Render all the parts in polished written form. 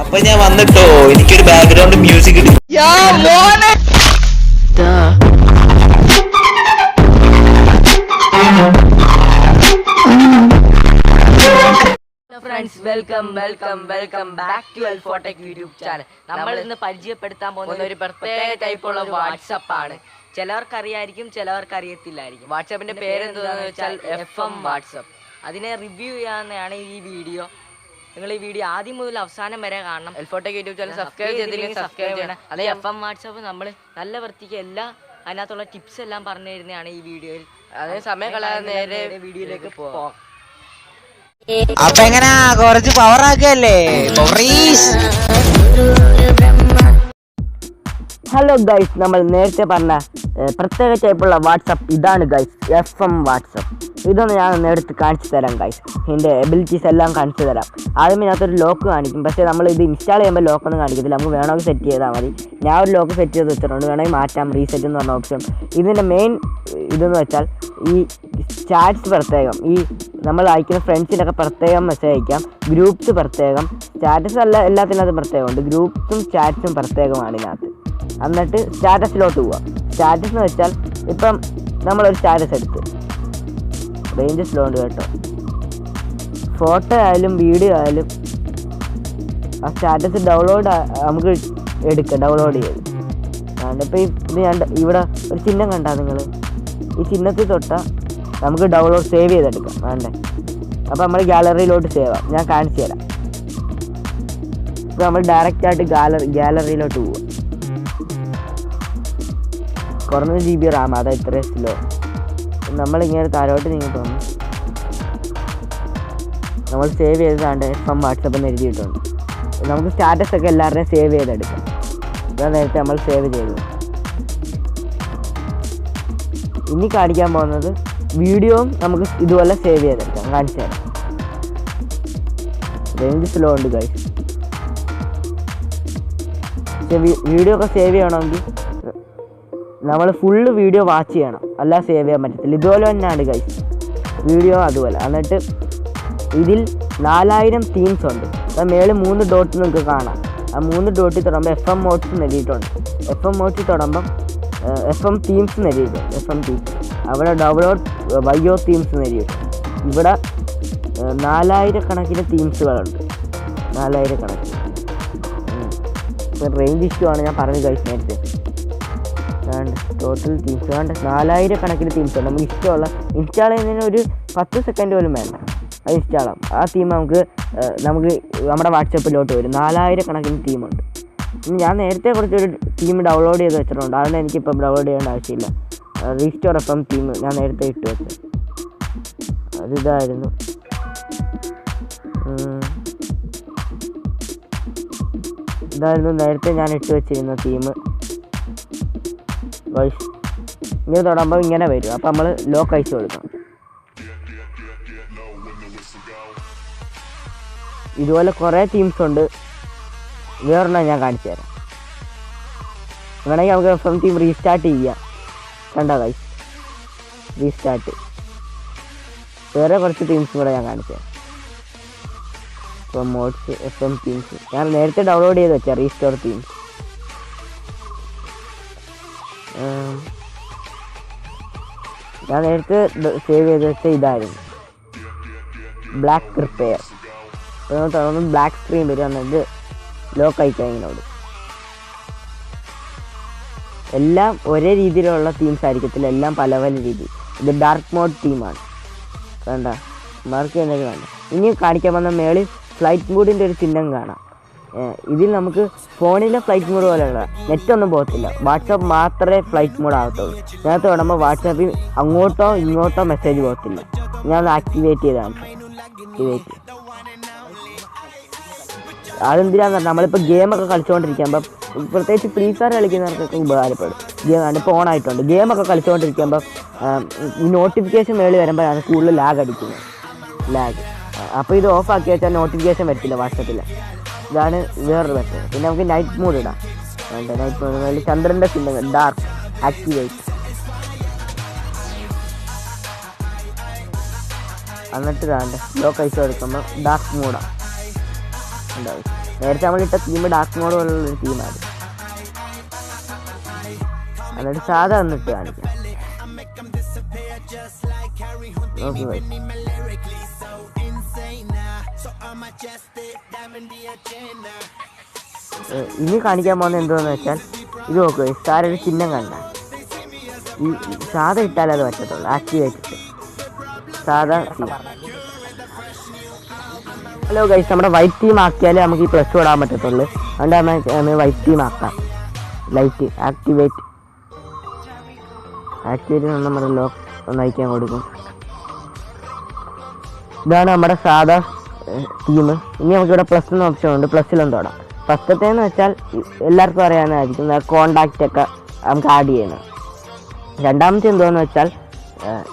അപ്പൊ ഞാൻ വന്നിട്ടോ, എനിക്കൊരു ബാക്ക്ഗ്രൗണ്ട് മ്യൂസിക് കിട്ടി. Friends welcome back to Elfotech YouTube channel. നമ്മൾ ഇന്ന് പരിചയപ്പെടുത്താൻ പോകുന്ന ഒരു പ്രത്യേക ടൈപ്പുള്ള വാട്സപ്പ് ആണ്. ചിലവർക്ക് അറിയായിരിക്കും, ചിലവർക്ക് അറിയത്തില്ലായിരിക്കും. വാട്സപ്പിന്റെ പേര് എന്താണെന്ന് വെച്ചാൽ FM വാട്സപ്പ്. അതിനെ റിവ്യൂ ചെയ്യാവുന്നതാണ് ഈ വീഡിയോ. നിങ്ങൾ ഈ വീഡിയോ ആദ്യം മുതൽ അവസാനം വരെ കാണണം. എൽഫോടെക് യൂട്യൂബ് ചാനൽ സബ്സ്ക്രൈബ് ചെയ്യണം. അതേ FM വാട്സപ്പ് നമ്മൾ നല്ല വൃത്തിക്ക് അതിനകത്തുള്ള ടിപ്സ് എല്ലാം പറഞ്ഞു തരുന്നതാണ് ഈ വീഡിയോയിൽ. അതേ സമയം കളയാതെ നേരെ വീഡിയോയിലേക്ക് പോകാം. അപ്പൊ എങ്ങനാ കുറച്ച് പവർ ആക്കല്ലേ? ഹലോ ഗൈസ്, നമ്മൾ നേരത്തെ പറഞ്ഞ പ്രത്യേക ടൈപ്പുള്ള വാട്സപ്പ് ഇതാണ് ഗൈസ്, FM വാട്സപ്പ്. ഇതൊന്ന് ഞാൻ എടുത്ത് കാണിച്ചു തരാം ഗൈസ്. ഇതിൻ്റെ എബിലിറ്റീസ് എല്ലാം കാണിച്ചു തരാം. ആദ്യം ഇതിനകത്തൊരു ലോക്ക് കാണിക്കും, പക്ഷേ നമ്മൾ ഇത് ഇൻസ്റ്റാൾ ചെയ്യുമ്പോൾ ലോക്കൊന്നും കാണിക്കത്തില്ല. നമുക്ക് വേണമെങ്കിൽ സെറ്റ് ചെയ്താൽ മതി. ഞാൻ ഒരു ലോക്ക് സെറ്റ് ചെയ്ത് വെച്ചിട്ടുണ്ട്, വേണമെങ്കിൽ മാറ്റാം. റീസെറ്റ് എന്ന് പറഞ്ഞ ഓപ്ഷൻ. ഇതിൻ്റെ മെയിൻ ഇതെന്ന് വെച്ചാൽ ഈ ചാറ്റ്സ് പ്രത്യേകം, ഈ നമ്മൾ അയക്കുന്ന ഫ്രണ്ട്സിനൊക്കെ പ്രത്യേകം മെസ്സേജ് അയക്കാം. ഗ്രൂപ്പ്സ് പ്രത്യേകം, സ്റ്റാറ്റസ് എല്ലാത്തിനകത്തും പ്രത്യേകമുണ്ട്. ഗ്രൂപ്പ്സും ചാറ്റ്സും പ്രത്യേകമാണ് ഇതിനകത്ത്. എന്നിട്ട് സ്റ്റാറ്റസിലോട്ട് പോവാം. സ്റ്റാറ്റസ് എന്ന് വെച്ചാൽ ഇപ്പം നമ്മളൊരു സ്റ്റാറ്റസ് എടുത്ത്, റേഞ്ച് സ്ലോ ഉണ്ട് കേട്ടോ, ഫോട്ടോ ആയാലും വീഡിയോ ആയാലും ആ സ്റ്റാറ്റസ് നമുക്ക് എടുക്കാം, ഡൗൺലോഡ് ചെയ്ത്. ഇപ്പോൾ ഇത് ഞാൻ ഇവിടെ ഒരു ചിഹ്നം കണ്ടാൽ നിങ്ങൾ ഈ ചിഹ്നത്തിൽ തൊട്ടാൽ നമുക്ക് ഡൗൺലോഡ് സേവ് ചെയ്തെടുക്കാം. വേണ്ടേ? അപ്പോൾ നമ്മൾ ഗാലറിയിലോട്ട് സേവ് ആവും. ഞാൻ കാണിച്ചു തരാം. ഇപ്പോൾ നമ്മൾ ഡയറക്റ്റായിട്ട് ഗാലറിയിലോട്ട് പോവുക. കുറഞ്ഞ GB റാം, അതാ ഇത്രയും സ്ലോ. നമ്മളിങ്ങനെ താഴോട്ട് നീങ്ങിട്ട് വന്നു. നമ്മൾ സേവ് ചെയ്തതാണ്ട് FM വാട്സപ്പ് എന്ന് എഴുതിയിട്ടുണ്ട്. നമുക്ക് സ്റ്റാറ്റസ് ഒക്കെ എല്ലാവരുടെയും സേവ് ചെയ്തെടുക്കാം. ഇതാണ് നേരത്തെ നമ്മൾ സേവ് ചെയ്തത്. ഇനി കാണിക്കാൻ പോകുന്നത് വീഡിയോയും നമുക്ക് ഇതുപോലെ സേവ് ചെയ്തെടുക്കാം. കാണിച്ചു തരാം. റേഞ്ച് സ്ലോ ഉണ്ട് ഗൈസ്. പക്ഷേ വീഡിയോ ഒക്കെ സേവ് ചെയ്യണമെങ്കിൽ നമ്മൾ ഫുള്ള് വീഡിയോ വാച്ച് ചെയ്യണം, അല്ലാതെ സേവ് ചെയ്യാൻ പറ്റത്തില്ല. ഇതുപോലെ തന്നെയാണ് ഗൈസ് വീഡിയോ അതുപോലെ. എന്നിട്ട് ഇതിൽ 4000 തീംസ് ഉണ്ട്. മേളിൽ 3 ഡോട്ട് നിങ്ങൾക്ക് കാണാം. ആ 3 ഡോട്ടിൽ തൊടുമ്പോൾ FM മോഡ്സ് എഴുതിയിട്ടുണ്ട്. FM മോഡ്സിൽ തൊടുമ്പം FM തീംസ് എഴുതിയിട്ടുണ്ട്. FM തീംസ് അവിടെ ഡൗൺലോഡ് വൈയോ തീംസ് എഴുതിയിട്ടുണ്ട്. ഇവിടെ 4000 കണക്കിന് തീംസുകളുണ്ട്. 4000 കണക്കിന്. റേഞ്ച് ഇഷ്യൂ ആണ് ഞാൻ പറഞ്ഞത് ഗൈസ് നേരത്തെ. ടോട്ടൽ തീംസ് വേണ്ട 4000 കണക്കിന് തീംസ് ഉണ്ട്. നമുക്ക് ഇഷ്ടമുള്ള ഇൻസ്റ്റാൾ ചെയ്യുന്നതിന് ഒരു 10 സെക്കൻഡ് പോലും വേണ്ട, അത് ഇൻസ്റ്റാൾ ആവും. ആ തീം നമുക്ക് നമ്മുടെ വാട്സപ്പിലോട്ട് വരും. 4000 കണക്കിന് തീമുണ്ട്. ഞാൻ നേരത്തെ കുറച്ചൊരു തീം ഡൗൺലോഡ് ചെയ്ത് വെച്ചിട്ടുണ്ട്. അതുകൊണ്ട് എനിക്കിപ്പം ഡൗൺലോഡ് ചെയ്യേണ്ട ആവശ്യമില്ല. റീസ്റ്റോർ FM തീം ഞാൻ നേരത്തെ ഇട്ട് വെച്ചത് അതിതായിരുന്നു. ഇതായിരുന്നു നേരത്തെ ഞാൻ ഇട്ട് വെച്ചിരുന്ന തീം. ഇങ്ങനെ തൊടുമ്പോൾ ഇങ്ങനെ വരും. അപ്പം നമ്മൾ ലോക്ക് അയച്ചു കൊടുക്കണം. ഇതുപോലെ കുറേ തീംസ് ഉണ്ട്. വേറൊരെണ്ണം ഞാൻ കാണിച്ചു തരാം. വേണമെങ്കിൽ നമുക്ക് FM തീം റീസ്റ്റാർട്ട് ചെയ്യാം. കണ്ടോ ഗൈസ്, റീസ്റ്റാർട്ട്. വേറെ കുറച്ച് തീംസും കൂടെ ഞാൻ കാണിച്ചു തരാം. മോഡ്സ് FM തീംസ് ഞാൻ നേരത്തെ ഡൗൺലോഡ് ചെയ്ത് വെച്ചാൽ റീസ്റ്റോർ തീംസ്. ഞാൻ നേരത്തെ സേവ് ചെയ്ത് വെച്ച ഇതായിരുന്നു, ബ്ലാക്ക് റിപ്പയർ. തുടർന്ന് ബ്ലാക്ക് സ്ക്രീൻ വരും. എന്നിട്ട് ലോക്ക് അയക്കാനോട് എല്ലാം ഒരേ രീതിയിലുള്ള തീംസ് ആയിരിക്കത്തില്ല, എല്ലാം പല പല രീതി. ഇത് ഡാർക്ക് മോഡ് തീമാണ്. വേണ്ട മാർക്ക് ചെയ്യുന്നത് വേണ്ട. ഇനി കാണിക്കാൻ വന്ന മേളിൽ ഫ്ലൈറ്റ് മോഡിൻ്റെ ഒരു ചിഹ്നം കാണാം. ഇതിൽ നമുക്ക് ഫോണിലെ ഫ്ലൈറ്റ് മോഡ് പോലെയുള്ള നെറ്റൊന്നും പോകത്തില്ല. വാട്സപ്പ് മാത്രമേ ഫ്ലൈറ്റ് മോഡ് ആകത്തുള്ളൂ. ഇതിനകത്ത് വേണമെങ്കിൽ വാട്സാപ്പിൽ അങ്ങോട്ടോ ഇങ്ങോട്ടോ മെസ്സേജ് പോകത്തില്ല. ഞാൻ ആക്ടിവേറ്റ് ചെയ്താണ്. അതെന്തിനാന്ന് പറഞ്ഞാൽ നമ്മളിപ്പോൾ ഗെയിമൊക്കെ കളിച്ചുകൊണ്ടിരിക്കുമ്പം, പ്രത്യേകിച്ച് ഫ്രീ ഫയർ കളിക്കുന്നവർക്കൊക്കെ ഉപകാരപ്പെടും. ഇപ്പോൾ ഓൺ ആയിട്ടുണ്ട്. ഗെയിമൊക്കെ കളിച്ചുകൊണ്ടിരിക്കുമ്പം ഈ നോട്ടിഫിക്കേഷൻ മേളിൽ വരുമ്പോഴാണ് കൂടുതൽ ലാഗ് അടിക്കുന്നത്. അപ്പോൾ ഇത് ഓഫ് ആക്കി വെച്ചാൽ നോട്ടിഫിക്കേഷൻ വരത്തില്ല വാട്സപ്പിൽ. ഇതാണ് വേറൊരു മെത്തേഡ്. പിന്നെ നമുക്ക് നൈറ്റ് മോഡ് ഇടാം. നൈറ്റ് മോഡ് ചന്ദ്രൻ്റെ ചിഹ്നങ്ങൾ ഡാർക്ക് ആക്ടിവേറ്റ്. എന്നിട്ട് ലോക്ക് അയച്ചു കൊടുക്കുമ്പോൾ ഡാർക്ക് മോഡാണ്. ഉണ്ടാവും. നേരത്തെ നമ്മളിട്ട തീം ഡാർക്ക് മോഡ് പോലുള്ളൊരു തീമാണ്. എന്നിട്ട് സാധാ വന്നിട്ട് കാണിക്കാം. ഓക്കെ ഗൈസ്, ഇനി കാണിക്കാൻ പോകുന്നത് എന്താണെന്ന് വെച്ചാൽ ഇത് നോക്കുക. താരൊരു ചിഹ്നം കണ്ട ഈ സാധാ ഇട്ടാലേ അത് പറ്റത്തുള്ളൂ. ആക്ടിവേറ്റ് സാധാ തീം. ഹലോ ഗൈസ്, നമ്മുടെ വൈറ്റ് തീം ആക്കിയാലേ നമുക്ക് ഈ പ്ലസ് ഇടാൻ പറ്റത്തുള്ളൂ. അതുകൊണ്ട് നമ്മൾ വൈറ്റ് തീം ആക്കാം. ലൈറ്റ് ആക്ടിവേറ്റ് നമ്മുടെ ലോക്ക് ഒന്ന് അയക്കാൻ കൊടുക്കും. ഇതാണ് നമ്മുടെ സാധാ തീം. ഇനി നമുക്കിവിടെ പ്ലസ് എന്ന ഓപ്ഷൻ ഉണ്ട്. പ്ലസ്സിലൊന്നും തൊടാം. ഫസ്റ്റത്തേന്ന് വെച്ചാൽ എല്ലാവർക്കും അറിയാവുന്നതായിരിക്കും, കോണ്ടാക്റ്റ് ഒക്കെ നമുക്ക് ആഡ് ചെയ്യുന്നത്. രണ്ടാമത്തെ എന്താണെന്ന് വെച്ചാൽ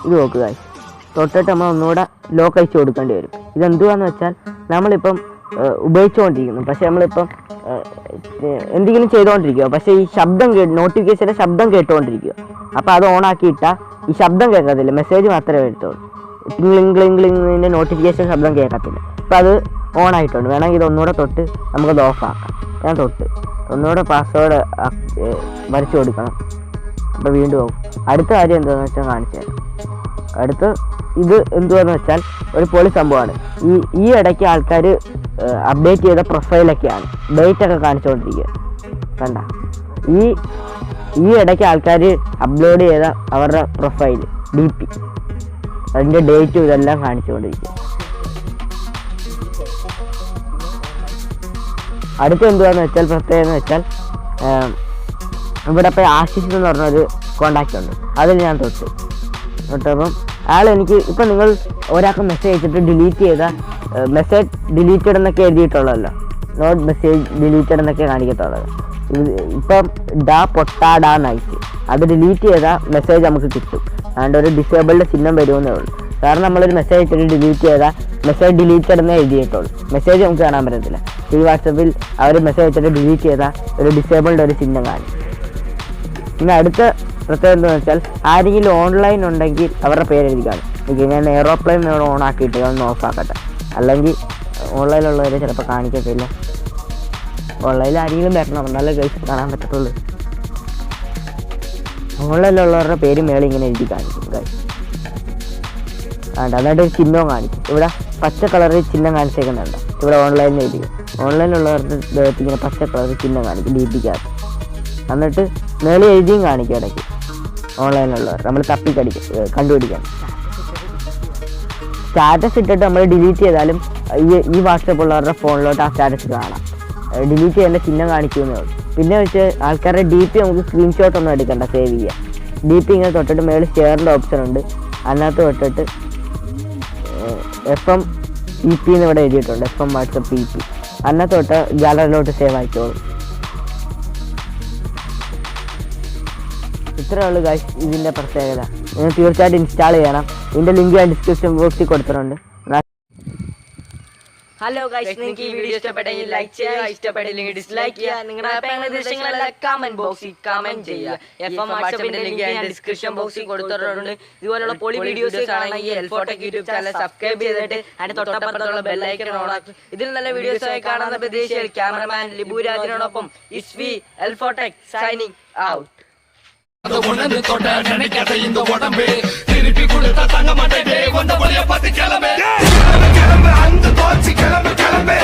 ഇത് നോക്കുക. തൊട്ടിട്ട് നമ്മൾ ഒന്നുകൂടെ ലോക്ക് അയച്ചു കൊടുക്കേണ്ടി വരും. ഇതെന്തുവാന്ന് വെച്ചാൽ നമ്മളിപ്പം ഉപയോഗിച്ചുകൊണ്ടിരിക്കുന്നു, പക്ഷെ നമ്മളിപ്പം എന്തെങ്കിലും ചെയ്തുകൊണ്ടിരിക്കുക, പക്ഷേ ഈ ശബ്ദം നോട്ടിഫിക്കേഷൻ്റെ ശബ്ദം കേട്ടുകൊണ്ടിരിക്കുക. അപ്പോൾ അത് ഓണാക്കിയിട്ടാൽ ഈ ശബ്ദം കേൾക്കത്തില്ല, മെസ്സേജ് മാത്രമേ എടുത്തുള്ളൂ. ക്ലിങ്ങിൻ്റെ നോട്ടിഫിക്കേഷൻ ശബ്ദം കേൾക്കത്തില്ല. അപ്പോൾ അത് ഓണായിട്ടുണ്ട്. വേണമെങ്കിൽ ഇത് ഒന്നുകൂടെ തൊട്ട് നമുക്കത് ഓഫാക്കാം. ഞാൻ തൊട്ട് ഒന്നുകൂടെ പാസ്വേഡ് വരച്ചു കൊടുക്കണം. അപ്പോൾ വീണ്ടും ആവും. അടുത്ത കാര്യം എന്താണെന്ന് വെച്ചാൽ കാണിച്ചു തരാം. അടുത്ത് ഇത് എന്തുവാന്ന് വെച്ചാൽ ഒരു പൊളി സംഭവമാണ്. ഈ ഇടയ്ക്ക് ആൾക്കാർ അപ്ഡേറ്റ് ചെയ്ത പ്രൊഫൈലൊക്കെയാണ് ഡേറ്റൊക്കെ കാണിച്ചുകൊണ്ടിരിക്കുക. കണ്ട ഈ ഇടയ്ക്ക് ആൾക്കാർ അപ്ലോഡ് ചെയ്ത അവരുടെ പ്രൊഫൈൽ DP അതിൻ്റെ ഡേറ്റും ഇതെല്ലാം കാണിച്ചുകൊണ്ടിരിക്കുക. അടുത്ത എന്തുവാന്ന് വെച്ചാൽ പ്രത്യേകത എന്ന് വെച്ചാൽ ഇവിടെ ഇപ്പോൾ ആശിഷ് എന്ന് പറഞ്ഞൊരു കോണ്ടാക്റ്റ് ഉണ്ട്. അതിൽ ഞാൻ തൊട്ടപ്പം അയാൾ എനിക്ക് ഇപ്പം നിങ്ങൾ ഒരാൾക്ക് മെസ്സേജ് അയച്ചിട്ട് ഡിലീറ്റ് ചെയ്ത മെസ്സേജ് ഡിലീറ്റഡ് എന്നൊക്കെ എഴുതിയിട്ടുള്ളതല്ലോ, നോട്ട് മെസ്സേജ് ഡിലീറ്റഡ് എന്നൊക്കെ കാണിക്കത്തുള്ളത്. ഇപ്പം പൊട്ടാടാന്നയച്ച് അത് ഡിലീറ്റ് ചെയ്താൽ മെസ്സേജ് നമുക്ക് കിട്ടും. അതുകൊണ്ട് ഒരു ഡിസേബിൾഡ് ചിഹ്നം വരുമെന്നേ ഉള്ളൂ. കാരണം നമ്മളൊരു മെസ്സേജ് അയച്ചിട്ട് ഡിലീറ്റ് ചെയ്താൽ മെസ്സേജ് ഡിലീറ്റഡ് എന്നേ എഴുതിയിട്ടുള്ളൂ, മെസ്സേജ് നമുക്ക് കാണാൻ പറ്റത്തില്ല. ഈ വാട്സപ്പിൽ അവർ മെസ്സേജ് അയച്ചിട്ട് ഡിലീറ്റ് ചെയ്താൽ ഒരു ഡിസേബിൾഡ് ഒരു ചിഹ്നം കാണും. പിന്നെ അടുത്ത പ്രത്യേകത എന്താണെന്ന് വെച്ചാൽ ആരെങ്കിലും ഓൺലൈൻ ഉണ്ടെങ്കിൽ അവരുടെ പേര് എഴുതിക്കാണ്. ഞാൻ എയറോപ്ലെയിൻ ഓൺ ആക്കിയിട്ട് ഒന്ന് ഓഫാക്കട്ടെ, അല്ലെങ്കിൽ ഓൺലൈനിലുള്ളവരെ ചിലപ്പോൾ കാണിക്കത്തില്ല. ഓൺലൈനിൽ ആരെങ്കിലും വരണം, എന്നാലേ ഗൈസ് കാണാൻ പറ്റത്തുള്ളൂ. ഓൺലൈനിലുള്ളവരുടെ പേര് മേളിൽ ഇങ്ങനെ എഴുതി കാണിക്കും ഗൈസ്. എന്നിട്ട് ഒരു ചിഹ്നവും കാണിക്കും. ഇവിടെ പച്ച കളറിൽ ചിഹ്നം കാണിച്ചേക്കുന്നുണ്ട്. ഇവിടെ ഓൺലൈനിൽ എഴുതിക്കും. ഓൺലൈനിലുള്ളവരുടെ ദേഹത്ത് ഇങ്ങനെ പച്ച കളറിൽ ചിഹ്നം കാണിക്കും DPക്കകത്ത്. എന്നിട്ട് മേളിൽ എഴുതിയും കാണിക്കും ഇടയ്ക്ക്. ഓൺലൈനിലുള്ളവർ നമ്മൾ കണ്ടുപിടിക്കാൻ സ്റ്റാറ്റസ് ഇട്ടിട്ട് നമ്മൾ ഡിലീറ്റ് ചെയ്താലും ഈ വാട്സപ്പ് ഉള്ളവരുടെ ഫോണിലോട്ട് ആ സ്റ്റാറ്റസ് കാണാം. ഡിലീറ്റ് ചെയ്യേണ്ട ചിഹ്നം കാണിക്കുന്നേ ഉള്ളൂ. പിന്നെ വെച്ച് ആൾക്കാരുടെ DP നമുക്ക് സ്ക്രീൻഷോട്ട് ഒന്നും എടുക്കണ്ട, സേവ് ചെയ്യാം. DP ഇങ്ങനെ തൊട്ടിട്ട് മേളിൽ ഷെയറിൻ്റെ ഓപ്ഷൻ ഉണ്ട്. അതിനകത്ത് തൊട്ടിട്ട് FM EP എന്ന് ഇവിടെ എഴുതിയിട്ടുണ്ട്, FM വാട്സപ്പ് EP. അതിനകത്ത് തൊട്ട് ഗാലറിയിലോട്ട് സേവ് ആയിക്കോളും. ഇത്രയേ ഉള്ളൂ ഗൈസ് ഇതിൻ്റെ പ്രത്യേകത. നിങ്ങൾ തീർച്ചയായിട്ടും ഇൻസ്റ്റാൾ ചെയ്യണം. ഇതിൻ്റെ ലിങ്ക് ഞാൻ ഡിസ്ക്രിപ്ഷൻ ബോക്സിൽ കൊടുത്തിട്ടുണ്ട്. ഹലോ ഗൈസ്, നിങ്ങൾക്ക് ഈ വീഡിയോ ഇഷ്ടപ്പെട്ടെങ്കിൽ ലൈക്ക് ചെയ്യുക, ഇഷ്ടപ്പെട്ടില്ലെങ്കിൽ ഡിസ്ലൈക്ക് ചെയ്യുക. നിങ്ങളുടെ നിർദ്ദേശങ്ങളെല്ലാം കമന്റ് ബോക്സിൽ കമന്റ് ചെയ്യുക. FM വാട്സപ്പിന്റെ ലിങ്ക് ഞാൻ ഡിസ്ക്രിപ്ഷൻ ബോക്സിൽ കൊടുത്തിട്ടുണ്ട്. ഇതുപോലുള്ള പൊളി വീഡിയോസ് ആണെങ്കിൽ എൽഫോടെക് യൂട്യൂബ് ചാനൽ സബ്സ്ക്രൈബ് ചെയ്തിട്ട് അതിന്റെ തൊട്ടപ്പുറത്തുള്ള ബെല്ലൈക്കൺ ഓൺ ആക്കുക. ഇതിൽ നല്ല വീഡിയോസ് ആയി കാണുന്ന പ്രതീക്ഷയിൽ ക്യാമറമാൻ ലിബുരാജിനോടൊപ്പം ഇസ്വി എൽഫോടെക് സൈനിങ് ഔട്ട്. அது உணர்ந்து தொட்ட நினைக்காத இந்த உடம்பு திருப்பி கொடுத்த தங்க மாட்டேன். வந்த வழிய பார்த்து கிளம்பு கிளம்பு, அந்த தோச்சி கிளம்பு கிளம்பு.